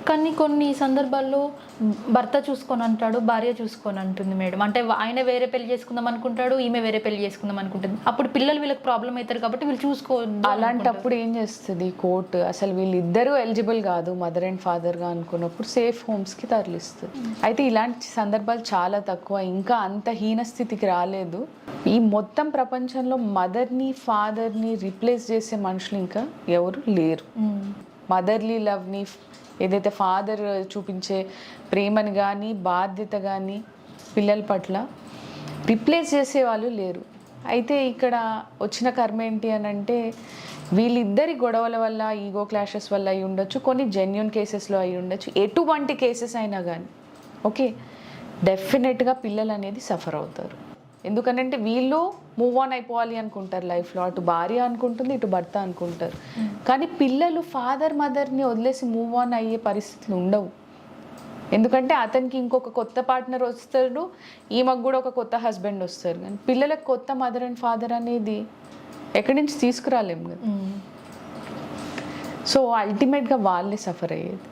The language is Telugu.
కానీ కొన్ని సందర్భాల్లో భర్త చూసుకొని అంటాడు, భార్య చూసుకొని అంటుంది మేడం. అంటే ఆయన వేరే పెళ్లి చేసుకుందాం అనుకుంటాడు, ఈమె వేరే పెళ్లి చేసుకుందాం అనుకుంటుంది. అప్పుడు పిల్లలు వీళ్ళకి ప్రాబ్లం అవుతారు కాబట్టి వీళ్ళు చూసుకోవద్దు. అలాంటప్పుడు ఏం చేస్తుంది కోర్టు? అసలు వీళ్ళిద్దరూ ఎలిజిబుల్ కాదు మదర్ అండ్ ఫాదర్గా అనుకున్నప్పుడు సేఫ్ హోమ్స్కి తరలిస్తుంది. అయితే ఇలాంటి సందర్భాలు చాలా తక్కువ, ఇంకా అంత హీన స్థితికి రాలేదు. ఈ మొత్తం ప్రపంచంలో మదర్ని ఫాదర్ని రీప్లేస్ చేసే మనుషులు ఇంకా ఎవరు లేరు. మదర్లీ లవ్ని, ఏదైతే ఫాదర్ చూపించే ప్రేమని కానీ బాధ్యత కానీ పిల్లల పట్ల రిప్లేస్ చేసే వాళ్ళు లేరు. అయితే ఇక్కడ వచ్చిన కర్మ ఏంటి అని అంటే, వీళ్ళిద్దరి గొడవల వల్ల, ఈగో క్లాషెస్ వల్ల అయి ఉండొచ్చు, కొన్ని జెన్యున్ కేసెస్లో అయి ఉండొచ్చు. ఎటువంటి కేసెస్ అయినా కానీ ఓకే, డెఫినెట్గా పిల్లలు అనేది సఫర్ అవుతారు. ఎందుకనంటే వీళ్ళు మూవ్ ఆన్ అయిపోవాలి అనుకుంటారు లైఫ్లో, అటు భార్య అనుకుంటుంది, ఇటు భర్త అనుకుంటారు. కానీ పిల్లలు ఫాదర్ మదర్ని వదిలేసి మూవ్ ఆన్ అయ్యే పరిస్థితులు ఉండవు. ఎందుకంటే అతనికి ఇంకొక కొత్త పార్ట్నర్ వస్తాడు, ఈమెకు కూడా ఒక కొత్త హస్బెండ్ వస్తారు. కానీ పిల్లలకు కొత్త మదర్ అండ్ ఫాదర్ అనేది ఎక్కడి నుంచి తీసుకురాలేము కదా. సో అల్టిమేట్గా వాళ్ళే సఫర్ అయ్యేది.